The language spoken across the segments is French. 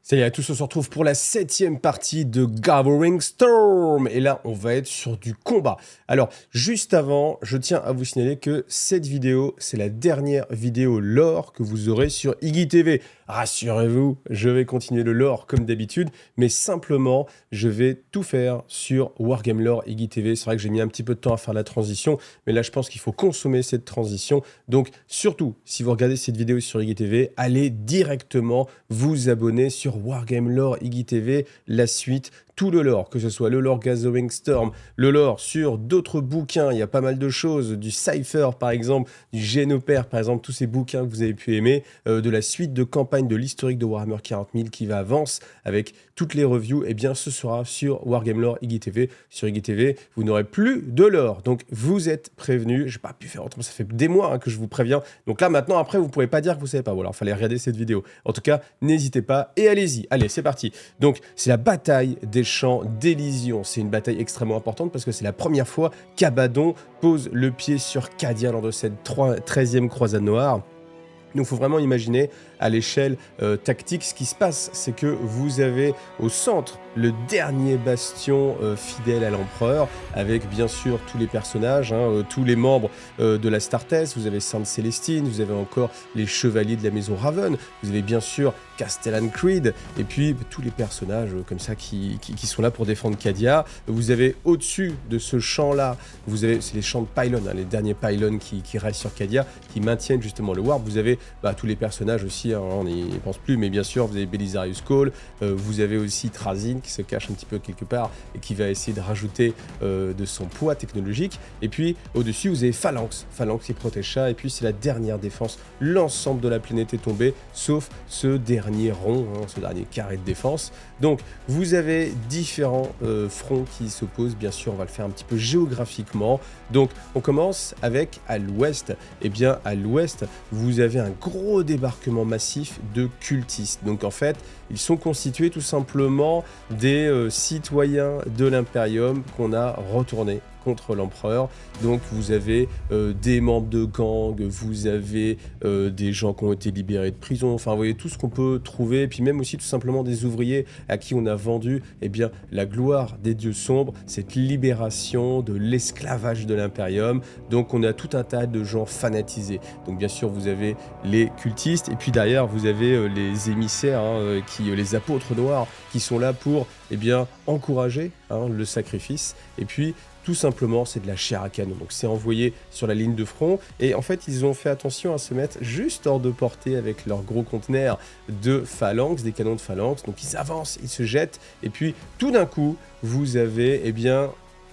Ça y est, tous on se retrouve pour la 7e partie de Gathering Storm. Et là, on va être sur du combat. Alors, juste avant, je tiens à vous signaler que cette vidéo, c'est la dernière vidéo lore que vous aurez sur Iggy TV. Rassurez-vous, je vais continuer le lore comme d'habitude, mais simplement, je vais tout faire sur Wargame Lore Iggy TV. C'est vrai que j'ai mis un petit peu de temps à faire la transition, mais là, je pense qu'il faut consommer cette transition. Donc, surtout, si vous regardez cette vidéo sur Iggy TV, allez directement vous abonner sur Wargame Lore Iggy TV, la suite, tout le lore, que ce soit le lore Gathering Storm, le lore sur d'autres bouquins, il y a pas mal de choses, du Cypher par exemple, du Génopère par exemple, tous ces bouquins que vous avez pu aimer, de la suite de campagne de l'historique de Warhammer 40 000 qui va avance avec toutes les reviews, et bien ce sera sur Wargame Lore Iggy TV. Sur Iggy TV, vous n'aurez plus de lore, donc vous êtes prévenus. J'ai pas pu faire autrement, ça fait des mois que je vous préviens. Donc là maintenant, après, vous pourrez pas dire que vous savez pas. Bon, alors fallait regarder cette vidéo. En tout cas, n'hésitez pas et allez-y. Allez, c'est parti. Donc c'est la bataille des champs d'Elysion. C'est une bataille extrêmement importante parce que c'est la première fois qu'Abaddon pose le pied sur Cadia lors de cette 13e croisade noire. Donc il faut vraiment imaginer à l'échelle tactique ce qui se passe, c'est que vous avez au centre le dernier bastion fidèle à l'empereur, avec bien sûr tous les personnages, tous les membres de la Startesse. Vous avez Sainte Célestine, vous avez encore les chevaliers de la maison Raven, vous avez bien sûr Castellan Creed, et puis tous les personnages comme ça qui sont là pour défendre Cadia. Vous avez au-dessus de ce champ-là, c'est les champs de pylons, les derniers pylons qui restent sur Cadia, qui maintiennent justement le warp. Vous avez tous les personnages aussi, on n'y pense plus, mais bien sûr, vous avez Belisarius Cawl, vous avez aussi Trazyn qui se cache un petit peu quelque part et qui va essayer de rajouter de son poids technologique. Et puis, au-dessus, vous avez Phalanx qui protège ça, et puis c'est la dernière défense. L'ensemble de la planète est tombé, sauf ce dernier rond, ce dernier carré de défense. Donc, vous avez différents fronts qui s'opposent. Bien sûr, on va le faire un petit peu géographiquement. Donc, on commence avec à l'ouest. Et bien, à l'ouest, vous avez un gros débarquement massif de cultistes. Donc en fait, ils sont constitués tout simplement des citoyens de l'Imperium qu'on a retournés contre l'empereur. Donc vous avez des membres de gangs, vous avez des gens qui ont été libérés de prison, enfin vous voyez tout ce qu'on peut trouver, et puis même aussi tout simplement des ouvriers à qui on a vendu la gloire des dieux sombres, cette libération de l'esclavage de l'Imperium. Donc on a tout un tas de gens fanatisés. Donc bien sûr vous avez les cultistes, et puis derrière vous avez les émissaires, les apôtres noirs, qui sont là pour encourager le sacrifice. Et puis tout simplement, c'est de la chair à canon. Donc, c'est envoyé sur la ligne de front. Et en fait, ils ont fait attention à se mettre juste hors de portée avec leurs gros conteneurs de phalanx, des canons de phalanx. Donc, ils avancent, ils se jettent. Et puis, tout d'un coup, vous avez,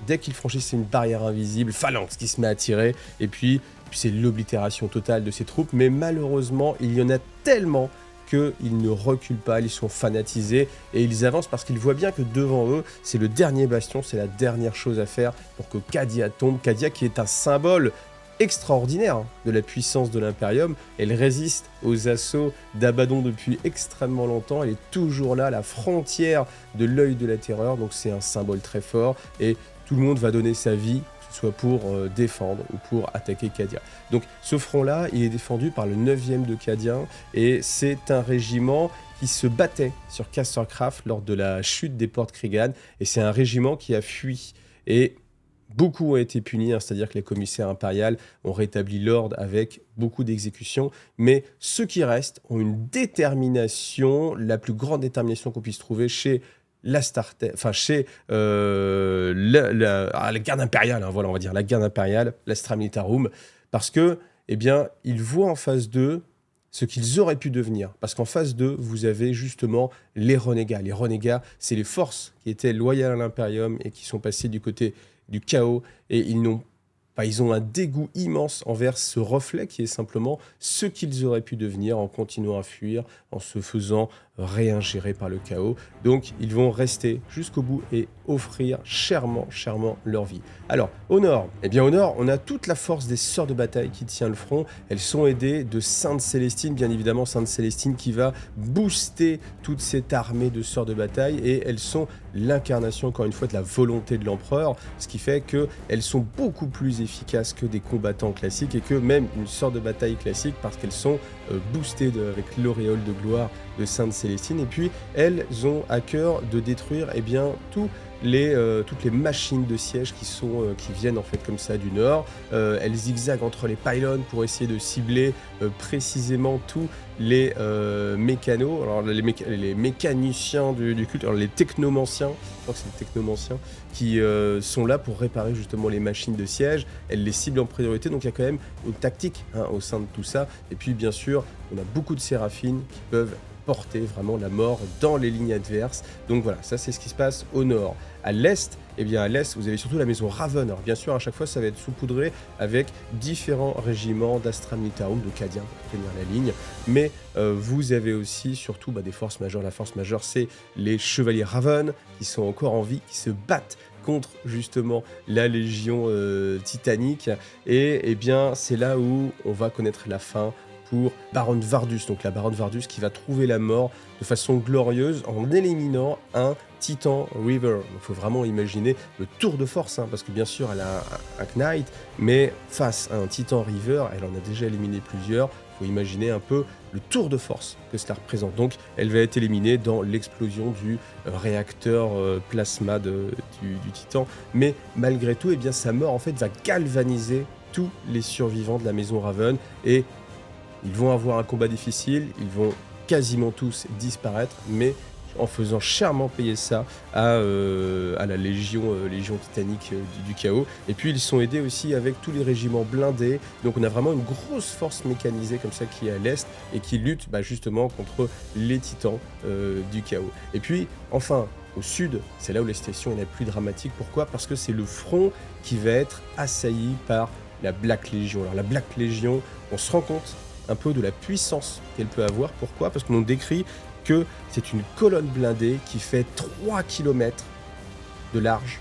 dès qu'ils franchissent une barrière invisible, phalanx qui se met à tirer. Et puis c'est l'oblitération totale de ces troupes. Mais malheureusement, il y en a tellement qu'ils ne reculent pas, ils sont fanatisés et ils avancent parce qu'ils voient bien que devant eux, c'est le dernier bastion, c'est la dernière chose à faire pour que Cadia tombe. Cadia qui est un symbole extraordinaire de la puissance de l'Imperium. Elle résiste aux assauts d'Abaddon depuis extrêmement longtemps, elle est toujours là, à la frontière de l'œil de la terreur, donc c'est un symbole très fort et tout le monde va donner sa vie, soit pour défendre ou pour attaquer Cadia. Donc ce front-là, il est défendu par le 9e de Cadia, et c'est un régiment qui se battait sur Castercraft lors de la chute des portes Krigan, et c'est un régiment qui a fui. Et beaucoup ont été punis, c'est-à-dire que les commissaires impériaux ont rétabli l'ordre avec beaucoup d'exécutions, mais ceux qui restent ont une détermination, la plus grande détermination qu'on puisse trouver chez la chez la garde impériale, voilà, on va dire la garde impériale, l'Astra Militarum, parce que, ils voient en face d'eux ce qu'ils auraient pu devenir. Parce qu'en face d'eux, vous avez justement les renégats. Les renégats, c'est les forces qui étaient loyales à l'Imperium et qui sont passées du côté du chaos, et ils ont un dégoût immense envers ce reflet qui est simplement ce qu'ils auraient pu devenir en continuant à fuir, en se faisant réingérer par le chaos. Donc ils vont rester jusqu'au bout et offrir chèrement leur vie. Alors au nord, au nord, on a toute la force des sœurs de bataille qui tient le front. Elles sont aidées de Sainte Célestine, bien évidemment, Sainte Célestine qui va booster toute cette armée de sœurs de bataille, et elles sont l'incarnation encore une fois de la volonté de l'empereur, ce qui fait qu'elles sont beaucoup plus efficaces que des combattants classiques, et que même une sœur de bataille classique, parce qu'elles sont boostées avec l'auréole de gloire de Sainte Célestine. Et puis, elles ont à cœur de détruire eh bien, toutes les machines de siège qui viennent en fait comme ça du nord. Elles zigzaguent entre les pylônes pour essayer de cibler précisément tous les mécanos, alors les mécaniciens du culte, alors les technomanciens, je crois que c'est les technomanciens, qui sont là pour réparer justement les machines de siège. Elles les ciblent en priorité, donc il y a quand même une tactique au sein de tout ça. Et puis bien sûr, on a beaucoup de séraphines qui peuvent porter vraiment la mort dans les lignes adverses. Donc voilà, ça c'est ce qui se passe au nord. À l'est, eh bien à l'est, vous avez surtout la maison Raven. Alors bien sûr, à chaque fois, ça va être saupoudré avec différents régiments d'Astra Militarum, de Cadiens pour tenir la ligne. Mais vous avez aussi surtout des forces majeures. La force majeure, c'est les chevaliers Raven qui sont encore en vie, qui se battent contre justement la Légion titanique. Et eh bien, c'est là où on va connaître la fin pour Baronne Vardus, donc la Baronne Vardus qui va trouver la mort de façon glorieuse en éliminant un Titan River. Il faut vraiment imaginer le tour de force, parce que bien sûr elle a un Knight, mais face à un Titan River, elle en a déjà éliminé plusieurs. Il faut imaginer un peu le tour de force que cela représente. Donc elle va être éliminée dans l'explosion du réacteur plasma du Titan. Mais malgré tout, eh bien, sa mort en fait va galvaniser tous les survivants de la maison Raven et ils vont avoir un combat difficile, ils vont quasiment tous disparaître, mais en faisant chèrement payer ça à la Légion titanique du chaos. Et puis ils sont aidés aussi avec tous les régiments blindés. Donc on a vraiment une grosse force mécanisée comme ça qui est à l'est et qui lutte justement contre les titans du chaos. Et puis enfin, au sud, c'est là où la situation est la plus dramatique. Pourquoi? Parce que c'est le front qui va être assailli par la Black Legion. Alors la Black Legion, on se rend compte un peu de la puissance qu'elle peut avoir. Pourquoi? Parce qu'on décrit que c'est une colonne blindée qui fait 3 km de large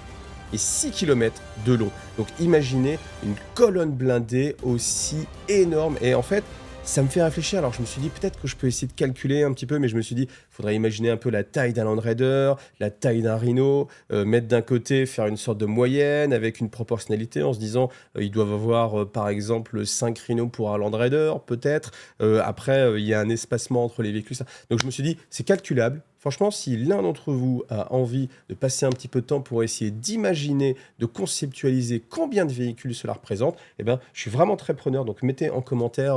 et 6 km de long. Donc imaginez une colonne blindée aussi énorme. Et en fait, ça me fait réfléchir. Alors je me suis dit peut-être que je peux essayer de calculer un petit peu, mais je me suis dit il faudrait imaginer un peu la taille d'un Land Raider, la taille d'un Rhino, mettre d'un côté, faire une sorte de moyenne avec une proportionnalité en se disant ils doivent avoir par exemple 5 Rhinos pour un Land Raider peut-être. Après il y a un espacement entre les véhicules. Donc je me suis dit c'est calculable. Franchement, si l'un d'entre vous a envie de passer un petit peu de temps pour essayer d'imaginer, de conceptualiser combien de véhicules cela représente, eh ben, je suis vraiment très preneur. Donc, mettez en commentaire.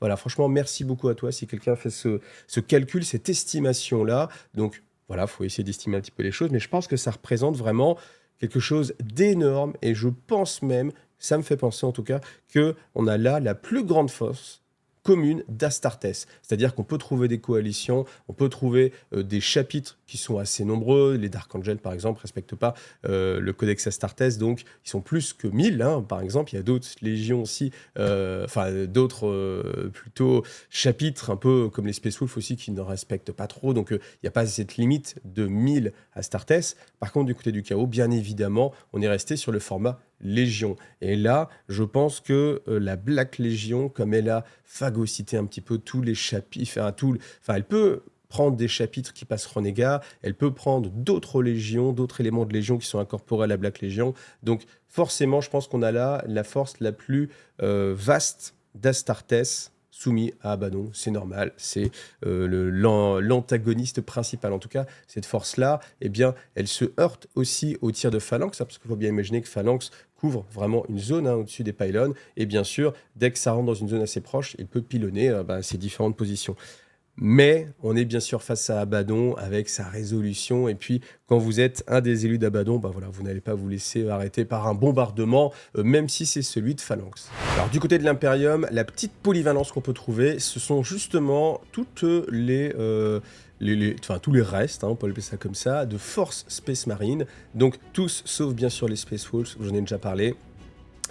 Voilà, franchement, merci beaucoup à toi si quelqu'un fait ce calcul, cette estimation-là. Donc, voilà, il faut essayer d'estimer un petit peu les choses. Mais je pense que ça représente vraiment quelque chose d'énorme. Et je pense même, ça me fait penser en tout cas, qu'on a là la plus grande force commune d'Astartes. C'est-à-dire qu'on peut trouver des coalitions, on peut trouver des chapitres qui sont assez nombreux. Les Dark Angels, par exemple, ne respectent pas le Codex Astartes, donc ils sont plus que 1000. Par exemple, il y a d'autres légions aussi, d'autres plutôt chapitres, un peu comme les Space Wolf aussi, qui ne respectent pas trop. Donc il n'y a pas cette limite de 1000 Astartes. Par contre, du côté du chaos, bien évidemment, on est resté sur le format Légion. Et là, je pense que la Black Légion, comme elle a phagocyté un petit peu tous les chapitres, elle peut prendre des chapitres qui passent renégat, elle peut prendre d'autres légions, d'autres éléments de légion qui sont incorporés à la Black Légion. Donc forcément, je pense qu'on a là la force la plus vaste d'Astartes soumis à Abaddon. C'est normal, c'est l'antagoniste principal. En tout cas, cette force-là, eh bien, elle se heurte aussi au tir de Phalanx, parce qu'il faut bien imaginer que Phalanx couvre vraiment une zone au-dessus des pylônes, et bien sûr, dès que ça rentre dans une zone assez proche, il peut pilonner ces différentes positions. Mais on est bien sûr face à Abaddon avec sa résolution. Et puis, quand vous êtes un des élus d'Abaddon, voilà, vous n'allez pas vous laisser arrêter par un bombardement, même si c'est celui de Phalanx. Alors, du côté de l'Imperium, la petite polyvalence qu'on peut trouver, ce sont justement toutes tous les restes, on peut appeler ça comme ça, de Force Space Marine. Donc, tous, sauf bien sûr les Space Wolves, j'en ai déjà parlé.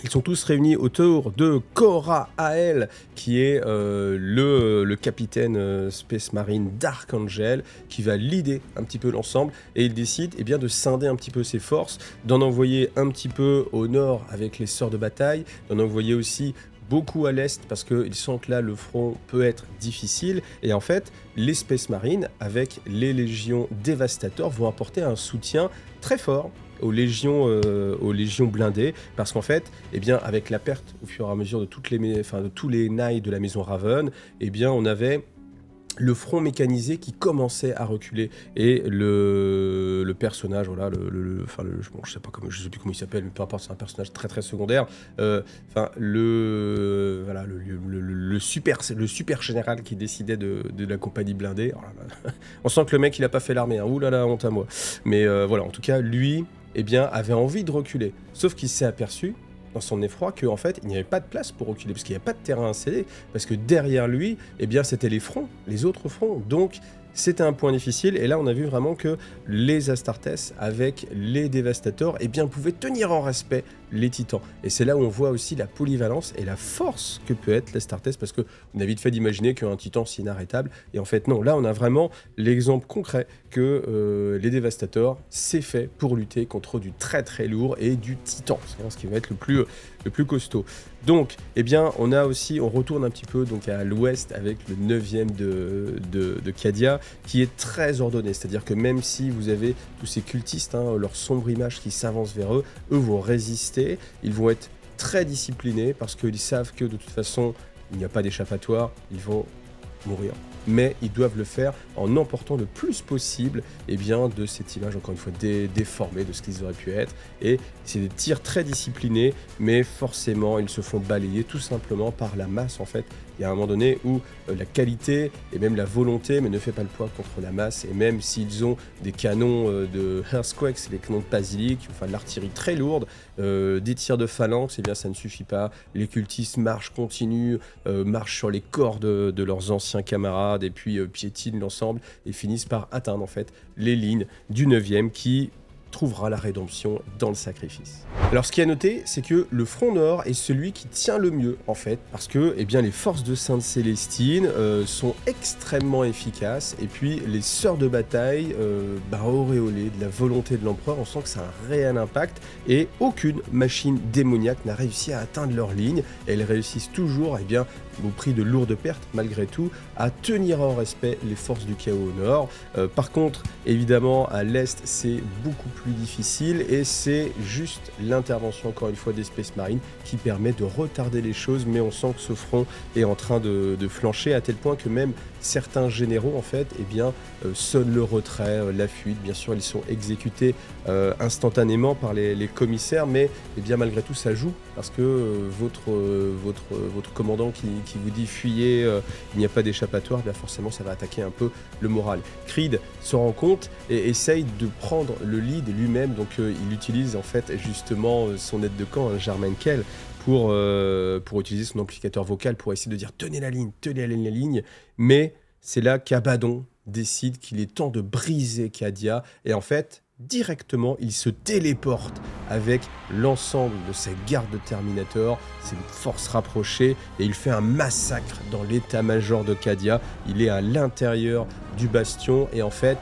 Ils sont tous réunis autour de Kora Ael, qui est le capitaine Space Marine Dark Angel, qui va leader un petit peu l'ensemble, et il décide de scinder un petit peu ses forces, d'en envoyer un petit peu au nord avec les sœurs de bataille, d'en envoyer aussi beaucoup à l'est parce qu'il sent que là le front peut être difficile, et en fait les Space Marines avec les légions Dévastateurs vont apporter un soutien très fort aux légions blindées, parce qu'en fait, eh bien, avec la perte au fur et à mesure de, de tous les Knights de la maison Raven, eh bien, on avait le front mécanisé qui commençait à reculer, et le personnage, voilà, bon, je sais pas comment, je sais plus comment il s'appelle, mais peu importe, c'est un personnage très très secondaire. Enfin, voilà, le super général qui décidait de la compagnie blindée. Oh là là. On sent que le mec il a pas fait l'armée. Hein. Ouh là là, honte à moi. Mais voilà, en tout cas, lui, eh bien, avait envie de reculer, sauf qu'il s'est aperçu dans son effroi qu'en fait, il n'y avait pas de place pour reculer, parce qu'il n'y avait pas de terrain à céder, parce que derrière lui, eh bien, c'était les fronts, les autres fronts. Donc, c'était un point difficile, et là, on a vu vraiment que les Astartes, avec les Dévastators, eh bien, pouvaient tenir en respect les Titans. Et c'est là où on voit aussi la polyvalence et la force que peut être l'Astartes, parce qu'on a vite fait d'imaginer qu'un Titan, c'est inarrêtable, et en fait, non. Là, on a vraiment l'exemple concret que les Dévastators, c'est fait pour lutter contre du très très lourd et du Titan, c'est ce qui va être le plus costaud. Donc, eh bien, on retourne un petit peu donc à l'ouest avec le 9e de Cadia, qui est très ordonné. C'est-à-dire que même si vous avez tous ces cultistes, hein, leur sombre image qui s'avance vers eux, eux vont résister, ils vont être très disciplinés, parce qu'ils savent que de toute façon, il n'y a pas d'échappatoire, ils vont mourir. Mais ils doivent le faire en emportant le plus possible, eh bien, de cette image, encore une fois, déformée de ce qu'ils auraient pu être. Et c'est des tirs très disciplinés, mais forcément, ils se font balayer tout simplement par la masse, en fait. Il y a un moment donné où la qualité et même la volonté mais ne fait pas le poids contre la masse. Et même s'ils ont des canons de Earthquake, c'est les canons de basilic, enfin de l'artillerie très lourde, des tirs de phalanx, eh bien ça ne suffit pas. Les cultistes continuent, marchent sur les corps de leurs anciens camarades, et puis piétinent l'ensemble et finissent par atteindre en fait les lignes du 9e qui trouvera la rédemption dans le sacrifice. Alors ce qui est à noter, c'est que le front nord est celui qui tient le mieux en fait, parce que eh bien, les forces de Sainte-Célestine sont extrêmement efficaces, et puis les sœurs de bataille, auréolées de la volonté de l'empereur, on sent que ça a un réel impact, et aucune machine démoniaque n'a réussi à atteindre leur ligne. Elles réussissent toujours, eh bien, au prix de lourdes pertes malgré tout, à tenir en respect les forces du chaos au nord. Par contre, évidemment, à l'est, c'est beaucoup plus difficile, et c'est juste l'intervention, encore une fois, des Space Marines qui permet de retarder les choses, mais on sent que ce front est en train de flancher, à tel point que même certains généraux, en fait, eh bien, sonnent le retrait, la fuite. Bien sûr, ils sont exécutés instantanément par les commissaires, mais eh bien, malgré tout, ça joue, parce que votre commandant qui vous dit fuyez, il n'y a pas d'échappatoire, bien forcément ça va attaquer un peu le moral. Creed se rend compte et essaye de prendre le lead lui-même, donc il utilise en fait justement son aide de camp, hein, Jarmen Kell, pour utiliser son amplificateur vocal pour essayer de dire tenez la ligne, mais c'est là qu'Abaddon décide qu'il est temps de briser Cadia, et en fait directement, il se téléporte avec l'ensemble de ses gardes de Terminator, ses forces rapprochées, et il fait un massacre dans l'état-major de Cadia. Il est à l'intérieur du bastion, et en fait,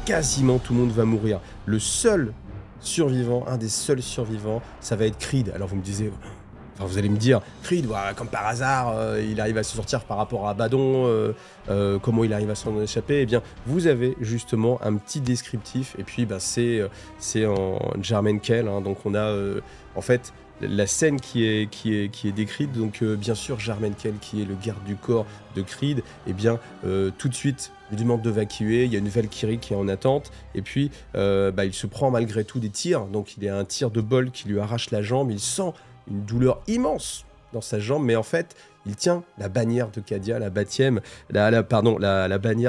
quasiment tout le monde va mourir. Le seul survivant, un des seuls survivants, ça va être Creed. Alors vous me disiez... Enfin, vous allez me dire, Creed, voilà, comme par hasard, il arrive à se sortir par rapport à Abaddon, comment il arrive à s'en échapper. Eh bien, vous avez justement un petit descriptif, et puis c'est en Jarmen Kell, hein, donc on a en fait la scène qui est décrite, donc bien sûr Jarmen Kell qui est le garde du corps de Creed, eh bien tout de suite il lui demande d'évacuer, il y a une Valkyrie qui est en attente, et puis il se prend malgré tout des tirs, donc il y a un tir de bol qui lui arrache la jambe, il sent une douleur immense dans sa jambe, mais en fait, il tient la bannière de Cadia, la bannière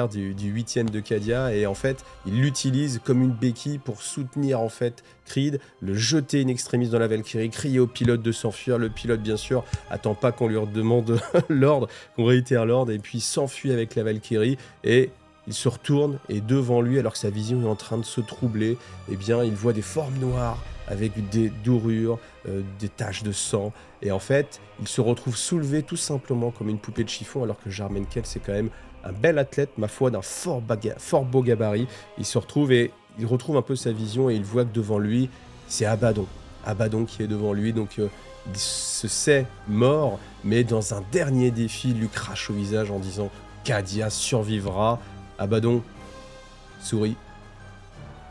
du 8e de Cadia, et en fait, il l'utilise comme une béquille pour soutenir en fait Creed, le jeter in extremis dans la Valkyrie, crier au pilote de s'enfuir. Le pilote, bien sûr, attend pas qu'on lui demande l'ordre, qu'on réitère l'ordre, et puis s'enfuit avec la Valkyrie, et il se retourne, et devant lui, alors que sa vision est en train de se troubler, eh bien, il voit des formes noires avec des dorures, des taches de sang, et en fait, il se retrouve soulevé tout simplement comme une poupée de chiffon, alors que Jarmen Kell, c'est quand même un bel athlète, ma foi, d'un fort beau gabarit. Il se retrouve et il retrouve un peu sa vision, et il voit que devant lui, c'est Abaddon qui est devant lui, donc il se sait mort, mais dans un dernier défi, il lui crache au visage en disant « Cadia survivra ». Abaddon sourit,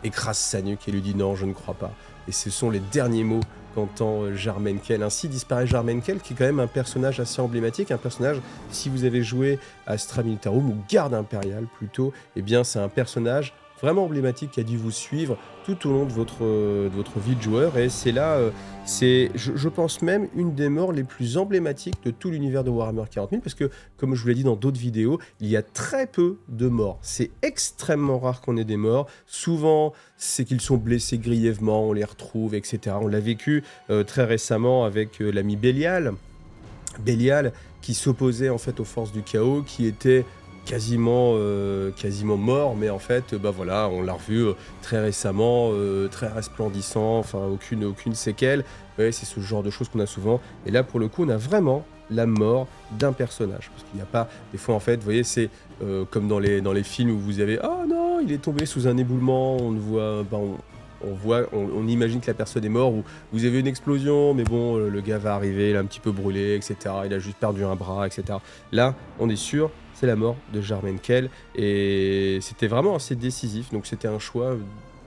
écrase sa nuque et lui dit non, je ne crois pas. Et ce sont les derniers mots qu'entend Jarmenkel. Ainsi disparaît Jarmenkel, qui est quand même un personnage assez emblématique, un personnage, si vous avez joué à Astra Militarum ou Garde Impériale plutôt, eh bien c'est un personnage vraiment emblématique qui a dû vous suivre tout au long de votre vie de joueur. Et c'est là, je pense même, une des morts les plus emblématiques de tout l'univers de Warhammer 40 000, parce que, comme je vous l'ai dit dans d'autres vidéos, il y a très peu de morts. C'est extrêmement rare qu'on ait des morts. Souvent, c'est qu'ils sont blessés grièvement, on les retrouve, etc. On l'a vécu très récemment avec l'ami Bélial. Bélial, qui s'opposait en fait aux forces du chaos, qui était quasiment mort, mais en fait, bah voilà, on l'a revu très récemment, très resplendissant, enfin aucune séquelle. Ouais, c'est ce genre de choses qu'on a souvent. Et là, pour le coup, on a vraiment la mort d'un personnage, parce qu'il n'y a pas, des fois en fait, vous voyez, c'est comme dans les films où vous avez, oh non, il est tombé sous un éboulement, on voit, on imagine que la personne est morte, ou vous avez une explosion, mais bon, le gars va arriver, il est un petit peu brûlé, etc. Il a juste perdu un bras, etc. Là, on est sûr, c'est la mort de Jarmenkel, et c'était vraiment assez décisif, donc c'était un choix,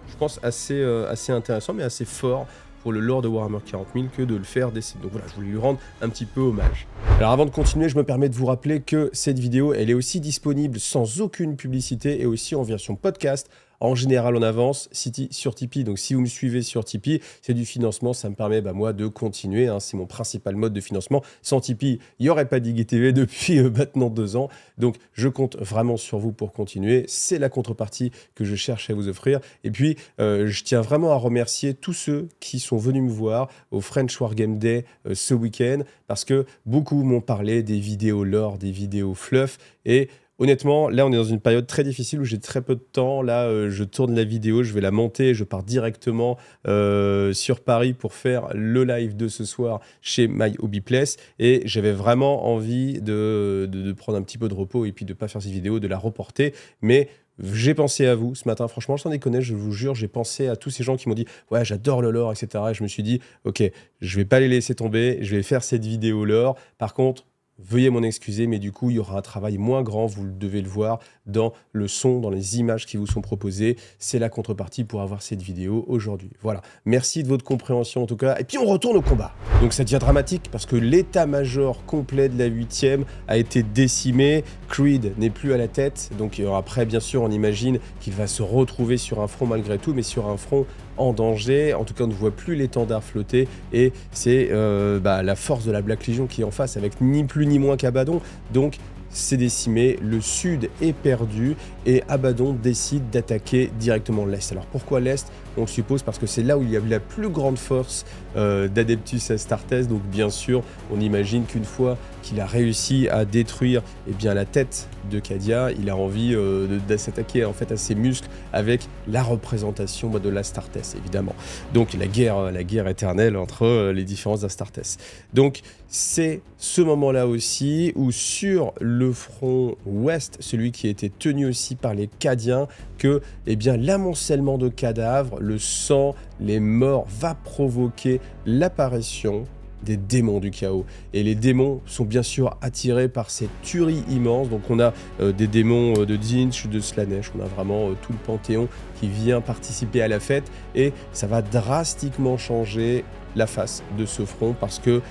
je pense, assez intéressant, mais assez fort pour le lore de Warhammer 40 000 que de le faire décéder. Donc voilà, je voulais lui rendre un petit peu hommage. Alors avant de continuer, je me permets de vous rappeler que cette vidéo, elle est aussi disponible sans aucune publicité et aussi en version podcast. En général, on avance sur Tipeee. Donc, si vous me suivez sur Tipeee, c'est du financement. Ça me permet, moi, de continuer. Hein. C'est mon principal mode de financement. Sans Tipeee, il n'y aurait pas d'IGTV depuis maintenant 2 ans. Donc, je compte vraiment sur vous pour continuer. C'est la contrepartie que je cherche à vous offrir. Et puis, je tiens vraiment à remercier tous ceux qui sont venus me voir au French Wargame Day ce week-end, parce que beaucoup m'ont parlé des vidéos lore, des vidéos fluff. Et honnêtement, là, on est dans une période très difficile où j'ai très peu de temps. Là, je tourne la vidéo, je vais la monter, je pars directement sur Paris pour faire le live de ce soir chez My Hobby Place. Et j'avais vraiment envie de prendre un petit peu de repos et puis de ne pas faire cette vidéo, de la reporter. Mais j'ai pensé à vous ce matin, franchement, sans déconner, je vous jure, j'ai pensé à tous ces gens qui m'ont dit « Ouais, j'adore le lore, etc. » Et je me suis dit « Ok, je vais pas les laisser tomber, je vais faire cette vidéo lore. Par contre, veuillez m'en excuser, mais du coup, il y aura un travail moins grand, vous devez le voir dans le son, dans les images qui vous sont proposées. C'est la contrepartie pour avoir cette vidéo aujourd'hui. Voilà, merci de votre compréhension en tout cas. Et puis on retourne au combat. Donc ça devient dramatique parce que l'état-major complet de la 8e a été décimé. Creed n'est plus à la tête. Donc après, bien sûr, on imagine qu'il va se retrouver sur un front malgré tout, mais sur un front en danger. En tout cas, on ne voit plus l'étendard flotter et c'est la force de la Black Legion qui est en face avec ni plus ni moins qu'Abaddon. Donc, c'est décimé, le sud est perdu et Abaddon décide d'attaquer directement l'est. Alors pourquoi l'est? On le suppose parce que c'est là où il y a la plus grande force d'Adeptus Astartes. Donc bien sûr, on imagine qu'une fois qu'il a réussi à détruire la tête de Cadia, il a envie de s'attaquer en fait à ses muscles avec la représentation de l'Astartes, évidemment. Donc la guerre éternelle entre les différents Astartes. Donc c'est ce moment-là aussi où sur le front ouest, celui qui était tenu aussi par les Cadiens, que l'amoncellement de cadavres, le sang, les morts va provoquer l'apparition des démons du chaos. Et les démons sont bien sûr attirés par cette tuerie immense. Donc on a des démons de Tzeentch, de Slaanesh, on a vraiment tout le panthéon qui vient participer à la fête. Et ça va drastiquement changer la face de ce front parce que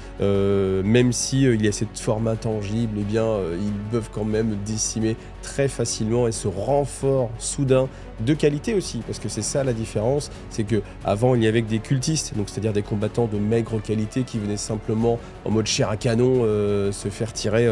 même si il y a cette forme intangible, ils peuvent quand même décimer très facilement, et ce renfort soudain de qualité aussi, parce que c'est ça la différence, c'est que avant il y avait que des cultistes, donc c'est-à-dire des combattants de maigre qualité qui venaient simplement en mode chair à canon se faire tirer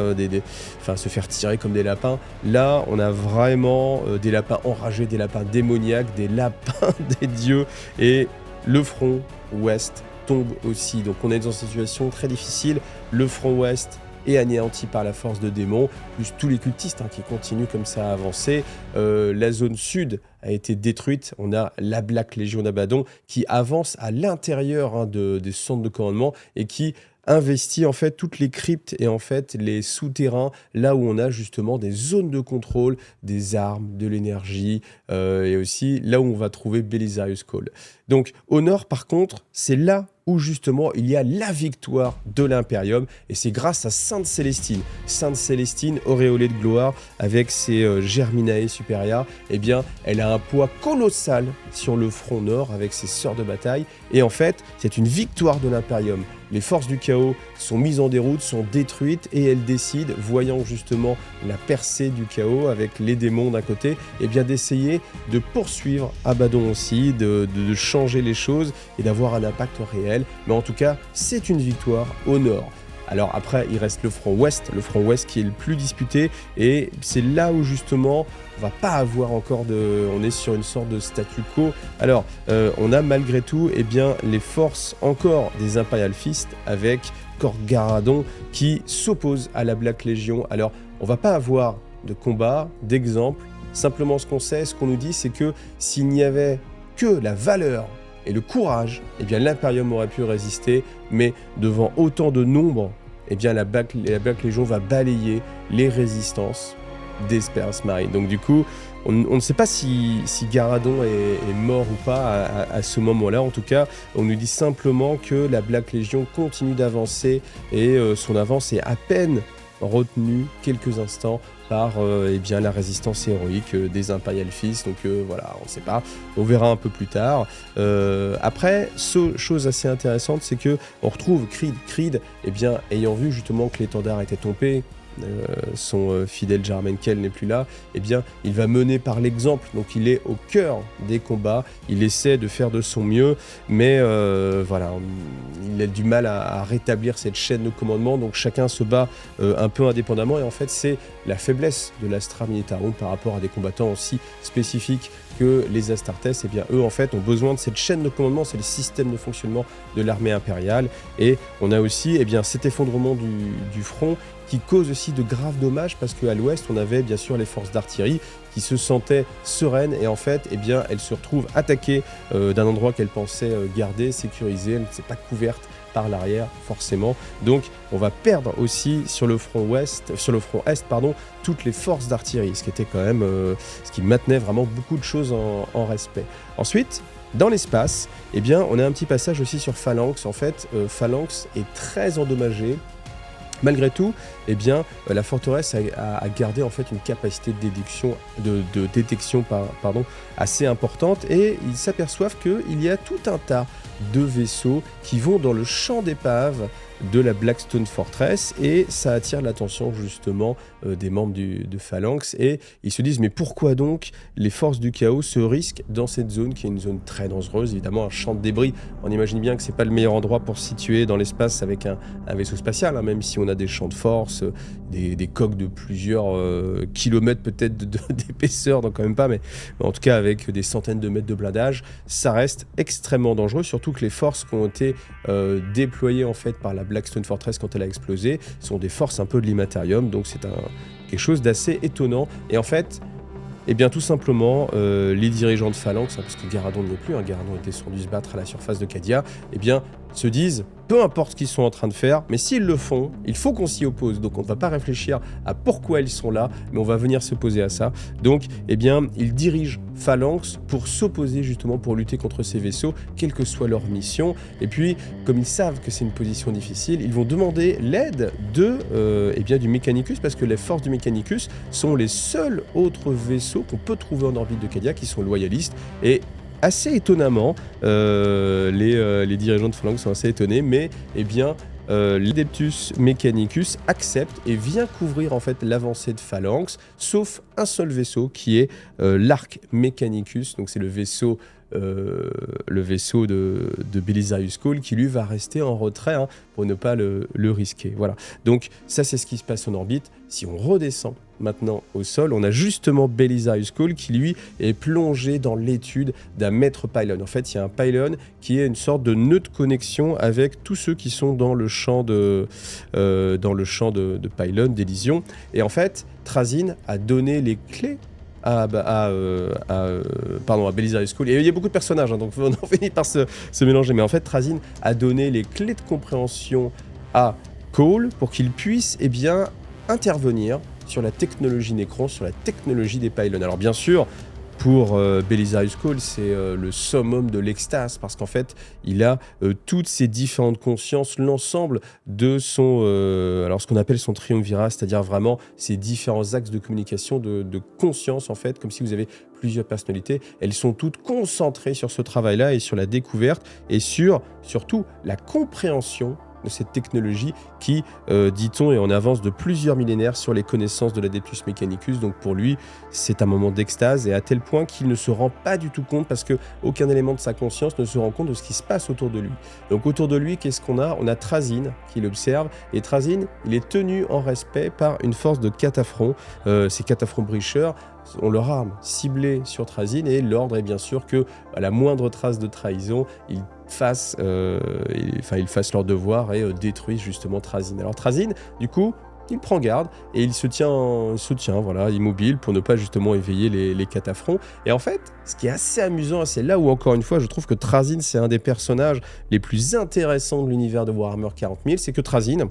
se faire tirer comme des lapins. Là on a vraiment des lapins enragés, des lapins démoniaques, des lapins des dieux, et le front ouest tombe aussi. Donc on est dans une situation très difficile. Le front ouest est anéanti par la force de démons, plus tous les cultistes qui continuent comme ça à avancer. La zone sud a été détruite. On a la Black Legion d'Abaddon qui avance à l'intérieur des centres de commandement et qui investit en fait toutes les cryptes et en fait les souterrains, là où on a justement des zones de contrôle, des armes, de l'énergie, et aussi là où on va trouver Belisarius Cawl. Donc au nord par contre, c'est là où justement il y a la victoire de l'Imperium, et c'est grâce à Sainte Célestine. Sainte Célestine, auréolée de gloire, avec ses Germinae Superia, eh bien, elle a un poids colossal sur le front nord avec ses sœurs de bataille, et en fait, c'est une victoire de l'Imperium. Les forces du chaos sont mises en déroute, sont détruites, et elles décident, voyant justement la percée du chaos avec les démons d'un côté, eh bien d'essayer de poursuivre Abaddon aussi, de changer les choses et d'avoir un impact réel. Mais en tout cas, c'est une victoire au nord. Alors après, il reste le front ouest qui est le plus disputé, et c'est là où justement on va pas avoir encore on est sur une sorte de statu quo. Alors on a malgré tout eh bien, les forces encore des Imperial Fist avec Khorgaradon qui s'oppose à la Black Legion. Alors on va pas avoir de combat, d'exemple, simplement ce qu'on sait, ce qu'on nous dit, c'est que s'il n'y avait que la valeur et le courage, eh bien l'Imperium aurait pu résister, mais devant autant de nombre, eh bien la Black Legion va balayer les résistances des Space Marines. Donc du coup, on ne sait pas si Garadon est mort ou pas à ce moment-là. En tout cas, on nous dit simplement que la Black Legion continue d'avancer, et son avance est à peine retenue quelques instants par eh bien, la résistance héroïque des Imperial Fist. Donc voilà, on ne sait pas, on verra un peu plus tard. Après, chose assez intéressante, c'est que on retrouve Creed, eh bien, ayant vu justement que l'étendard était tombé, son fidèle Jarmenkel n'est plus là, eh bien, il va mener par l'exemple. Donc il est au cœur des combats, il essaie de faire de son mieux, mais voilà, il a du mal à rétablir cette chaîne de commandement, donc chacun se bat un peu indépendamment, et en fait c'est la faiblesse de l'Astra Militarum par rapport à des combattants aussi spécifiques que les Astartes. Eh bien eux en fait ont besoin de cette chaîne de commandement, c'est le système de fonctionnement de l'armée impériale, et on a aussi eh bien, cet effondrement du front qui cause aussi de graves dommages, parce qu'à l'ouest on avait bien sûr les forces d'artillerie qui se sentaient sereines, et en fait eh bien, elles se retrouvent attaquées d'un endroit qu'elles pensaient garder, sécurisé, elles ne s'est pas couverte par l'arrière forcément, donc on va perdre aussi sur le front est toutes les forces d'artillerie, ce qui était quand même ce qui maintenait vraiment beaucoup de choses en respect. Ensuite, dans l'espace, eh bien, on a un petit passage aussi sur Phalanx. En fait, Phalanx est très endommagée. Malgré tout, eh bien, la forteresse a gardé en fait une capacité de détection assez importante, et ils s'aperçoivent qu'il y a tout un tas de vaisseaux qui vont dans le champ d'épave de la Blackstone Fortress, et ça attire l'attention justement des membres de Phalanx, et ils se disent mais pourquoi donc les forces du chaos se risquent dans cette zone qui est une zone très dangereuse, évidemment un champ de débris. On imagine bien que c'est pas le meilleur endroit pour se situer dans l'espace avec un vaisseau spatial, hein, même si on a des champs de force, des coques de plusieurs kilomètres peut-être d'épaisseur, donc quand même pas, mais en tout cas avec des centaines de mètres de blindage, ça reste extrêmement dangereux, surtout que les forces qui ont été déployées en fait par la Blackstone Fortress quand elle a explosé sont des forces un peu de l'Immaterium, donc c'est quelque chose d'assez étonnant. Et en fait, eh bien tout simplement, les dirigeants de Phalanx, parce que Garadon ne l'est plus, Garadon était sur se battre à la surface de Cadia, eh bien se disent, peu importe ce qu'ils sont en train de faire, mais s'ils le font, il faut qu'on s'y oppose. Donc on ne va pas réfléchir à pourquoi ils sont là, mais on va venir s'opposer à ça. Donc, eh bien, ils dirigent Phalanx pour s'opposer justement, pour lutter contre ces vaisseaux, quelle que soit leur mission. Et puis, comme ils savent que c'est une position difficile, ils vont demander l'aide eh bien, du Mechanicus, parce que les forces du Mechanicus sont les seuls autres vaisseaux qu'on peut trouver en orbite de Cadia qui sont loyalistes. Et assez étonnamment, les dirigeants de Phalanx sont assez étonnés, mais eh bien, l'Adeptus Mechanicus accepte et vient couvrir en fait l'avancée de Phalanx, sauf un seul vaisseau qui est l'Arc Mechanicus, donc c'est le vaisseau de Belisarius Cawl, qui lui va rester en retrait pour ne pas le risquer. Voilà. Donc ça c'est ce qui se passe en orbite. Si on redescend maintenant au sol, on a justement Belisarius Cawl qui lui est plongé dans l'étude d'un maître pylon. En fait, il y a un pylon qui est une sorte de nœud de connexion avec tous ceux qui sont dans le champ de pylon d'Elysion. Et en fait, Trazyn a donné les clés à Belisarius Cawl. Il y a beaucoup de personnages, donc on en finit par se mélanger. Mais en fait, Trazyn a donné les clés de compréhension à Cawl pour qu'il puisse eh bien, intervenir sur la technologie Necron, sur la technologie des pylons. Alors bien sûr, pour Belisarius Cawl, c'est le summum de l'extase, parce qu'en fait, il a toutes ces différentes consciences, l'ensemble de son, alors ce qu'on appelle son triumvirat, c'est-à-dire vraiment ces différents axes de communication, de conscience, en fait, comme si vous avez plusieurs personnalités. Elles sont toutes concentrées sur ce travail-là et sur la découverte et sur, surtout, la compréhension de cette technologie qui, dit-on, est en avance de plusieurs millénaires sur les connaissances de l'Adeptus Mechanicus. Donc pour lui, c'est un moment d'extase, et à tel point qu'il ne se rend pas du tout compte, parce qu'aucun élément de sa conscience ne se rend compte de ce qui se passe autour de lui. Donc autour de lui, qu'est-ce qu'on a? On a Trazyn qui l'observe, et Trazyn, il est tenu en respect par une force de cataphrons. Ces cataphrons bricheurs ont leur arme ciblée sur Trazyn, et l'ordre est bien sûr que, à la moindre trace de trahison, ils fassent leur devoir et détruisent justement Trazyn. Alors Trazyn, du coup, il prend garde et il se tient voilà, immobile pour ne pas justement éveiller les cataphrons. Et en fait, ce qui est assez amusant, c'est là où encore une fois je trouve que Trazyn, c'est un des personnages les plus intéressants de l'univers de Warhammer 40 000, c'est que Trazyn,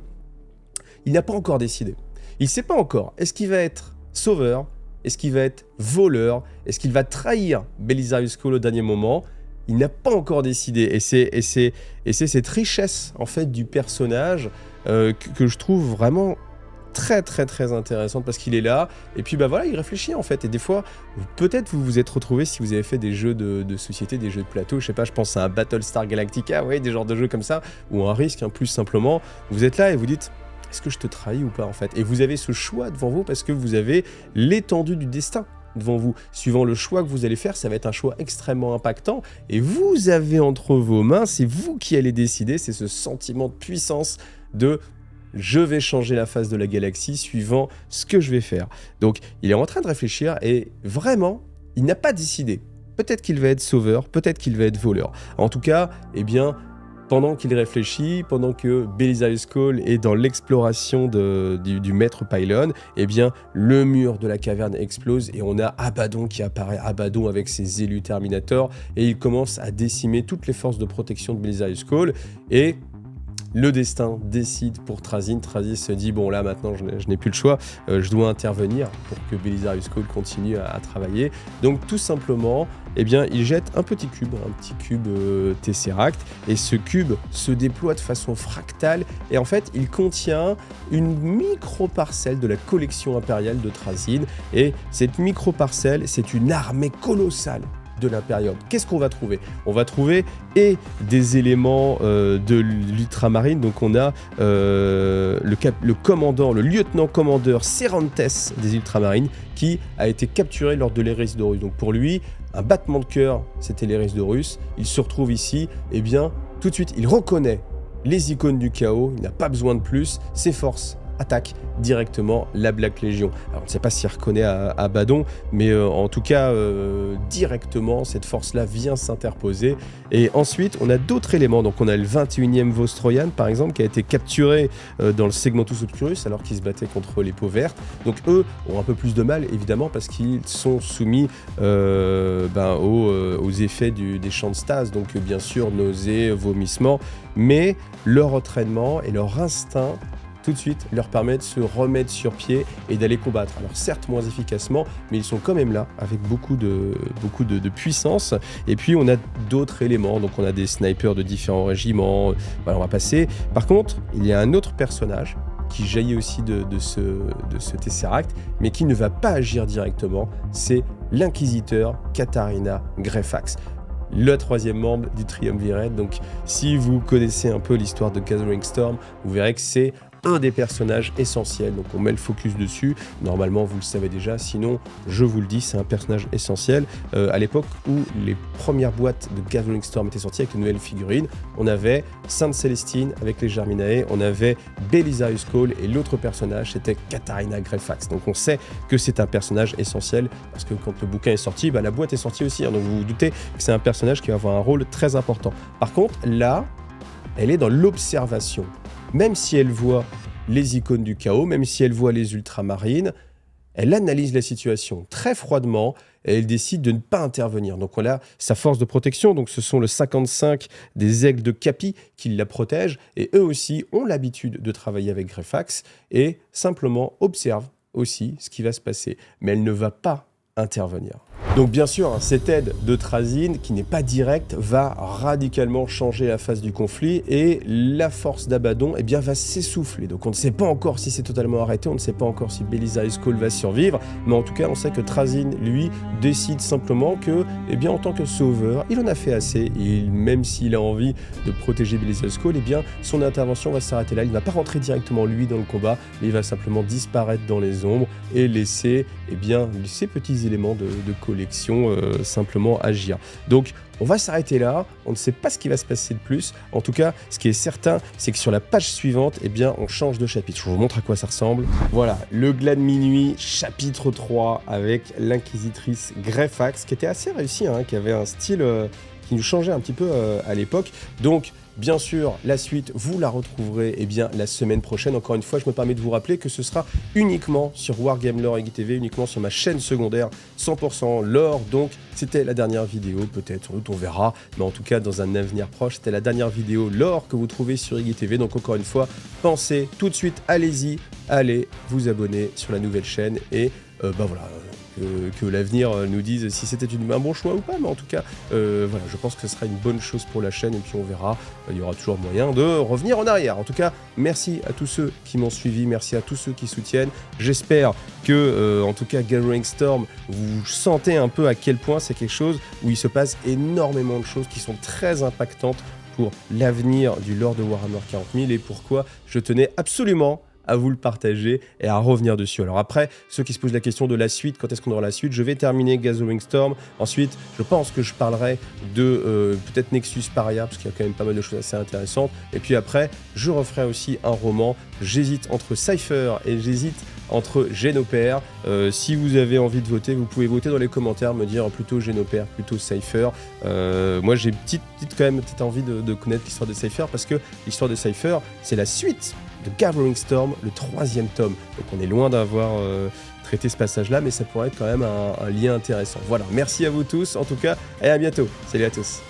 il n'a pas encore décidé. Il ne sait pas encore, est-ce qu'il va être sauveur, est-ce qu'il va être voleur, est-ce qu'il va trahir Belisarius Cawl au dernier moment? Il n'a pas encore décidé, et c'est cette richesse en fait du personnage que je trouve vraiment très très très intéressante, parce qu'il est là et puis bah voilà, il réfléchit en fait. Et des fois peut-être vous vous êtes retrouvé, si vous avez fait des jeux de société, des jeux de plateau, je sais pas, je pense à un Battlestar Galactica, ouais, des genres de jeux comme ça, ou un Risk, plus simplement, vous êtes là et vous dites, est-ce que je te trahis ou pas en fait? Et vous avez ce choix devant vous, parce que vous avez l'étendue du destin devant vous. Suivant le choix que vous allez faire, ça va être un choix extrêmement impactant, et vous avez entre vos mains, c'est vous qui allez décider. C'est ce sentiment de puissance de je vais changer la face de la galaxie suivant ce que je vais faire. Donc il est en train de réfléchir, et vraiment, il n'a pas décidé. Peut-être qu'il va être sauveur, peut-être qu'il va être voleur. En tout cas, eh bien, pendant qu'il réfléchit, pendant que Belisarius Cawl est dans l'exploration du maître pylon, eh bien, le mur de la caverne explose et on a Abaddon qui apparaît, Abaddon avec ses élus Terminator, et il commence à décimer toutes les forces de protection de Belisarius Cawl, et le destin décide pour Trazyn. Trazyn se dit, bon là maintenant je n'ai plus le choix, je dois intervenir pour que Belisarius Cawl continue à travailler. Donc tout simplement, eh bien, il jette un petit cube Tesseract, et ce cube se déploie de façon fractale, et en fait il contient une micro-parcelle de la collection impériale de Trazyn, et cette micro-parcelle, c'est une armée colossale de l'Imperium. Qu'est-ce qu'on va trouver? On va trouver des éléments de l'ultramarine. Donc on a le commandant, le lieutenant-commandeur Cervantes des ultramarines, qui a été capturé lors de l'Hérésie d'Horus. Donc pour lui, un battement de cœur, c'était l'Hérésie d'Horus. Il se retrouve ici, et bien tout de suite il reconnaît les icônes du chaos, il n'a pas besoin de plus, ses forces attaque directement la Black Legion. Alors on ne sait pas s'il reconnaît Abaddon, mais en tout cas directement cette force-là vient s'interposer. Et ensuite on a d'autres éléments. Donc on a le 21e Vostroyan par exemple, qui a été capturé dans le Segmentus Obscurus alors qu'il se battait contre les peaux vertes. Donc eux ont un peu plus de mal évidemment, parce qu'ils sont soumis aux effets des champs de stase, donc bien sûr nausées, vomissements, mais leur entraînement et leur instinct tout de suite leur permet de se remettre sur pied et d'aller combattre. Alors certes moins efficacement, mais ils sont quand même là avec beaucoup de puissance. Et puis on a d'autres éléments, donc on a des snipers de différents régiments. Voilà, on va passer. Par contre, il y a un autre personnage qui jaillit aussi de ce Tesseract, mais qui ne va pas agir directement, c'est l'inquisiteur Catarina Greyfax, le troisième membre du Triumvirate. Donc si vous connaissez un peu l'histoire de Gathering Storm, vous verrez que c'est un des personnages essentiels, donc on met le focus dessus. Normalement vous le savez déjà, sinon je vous le dis, c'est un personnage essentiel. À l'époque où les premières boîtes de Gathering Storm étaient sorties avec les nouvelles figurines, on avait Sainte Célestine avec les Germinae, on avait Belisarius Cawl, et l'autre personnage c'était Catarina Greyfax. Donc on sait que c'est un personnage essentiel, parce que quand le bouquin est sorti, la boîte est sortie aussi, hein, donc vous vous doutez que c'est un personnage qui va avoir un rôle très important. Par contre là, elle est dans l'observation. Même si elle voit les icônes du chaos, même si elle voit les ultramarines, elle analyse la situation très froidement et elle décide de ne pas intervenir. Donc on a sa force de protection, donc ce sont le 55 des aigles de Capi qui la protègent, et eux aussi ont l'habitude de travailler avec Greyfax et simplement observent aussi ce qui va se passer. Mais elle ne va pas intervenir. Donc bien sûr, cette aide de Trazyn, qui n'est pas directe, va radicalement changer la phase du conflit et la force d'Abaddon eh bien, va s'essouffler. Donc on ne sait pas encore si c'est totalement arrêté, on ne sait pas encore si Belisarius Cawl va survivre, mais en tout cas on sait que Trazyn, lui, décide simplement que, eh bien, en tant que sauveur, il en a fait assez, et même s'il a envie de protéger Belisarius Cawl, eh bien, son intervention va s'arrêter là. Il ne va pas rentrer directement lui dans le combat, mais il va simplement disparaître dans les ombres et laisser eh bien, ces petits éléments de collection simplement agir. Donc on va s'arrêter là, on ne sait pas ce qui va se passer de plus. En tout cas, ce qui est certain, c'est que sur la page suivante, eh bien, on change de chapitre. Je vous montre à quoi ça ressemble. Voilà, le glas de minuit, chapitre 3, avec l'inquisitrice Greyfax, qui était assez réussi, hein, qui avait un style qui nous changeait un petit peu à l'époque. Donc, bien sûr, la suite, vous la retrouverez eh bien, la semaine prochaine. Encore une fois, je me permets de vous rappeler que ce sera uniquement sur Wargame Lore TV, uniquement sur ma chaîne secondaire, 100% Lore. Donc, c'était la dernière vidéo, peut-être, on verra. Mais en tout cas, dans un avenir proche, c'était la dernière vidéo Lore que vous trouvez sur IGTV. Donc, encore une fois, pensez tout de suite, allez-y, allez vous abonner sur la nouvelle chaîne. Et voilà... que l'avenir nous dise si c'était un bon choix ou pas, mais en tout cas, voilà, je pense que ce sera une bonne chose pour la chaîne, et puis on verra, il y aura toujours moyen de revenir en arrière. En tout cas, merci à tous ceux qui m'ont suivi, merci à tous ceux qui soutiennent. J'espère que, en tout cas, Gathering Storm, vous sentez un peu à quel point c'est quelque chose où il se passe énormément de choses qui sont très impactantes pour l'avenir du lore de Warhammer 40 000, et pourquoi je tenais absolument à vous le partager et à revenir dessus. Alors après, ceux qui se posent la question de la suite, quand est-ce qu'on aura la suite, je vais terminer Gathering Storm. Ensuite, je pense que je parlerai de peut-être Nexus Paria, parce qu'il y a quand même pas mal de choses assez intéressantes. Et puis après, je referai aussi un roman. J'hésite entre Cypher et j'hésite entre Génopère. Si vous avez envie de voter, vous pouvez voter dans les commentaires, me dire plutôt Génopère, plutôt Cypher. Moi, j'ai quand même peut-être envie de connaître l'histoire de Cypher, parce que l'histoire de Cypher, c'est la suite de Gathering Storm, le 3e tome. Donc on est loin d'avoir traité ce passage-là, mais ça pourrait être quand même un lien intéressant. Voilà, merci à vous tous, en tout cas, et à bientôt. Salut à tous.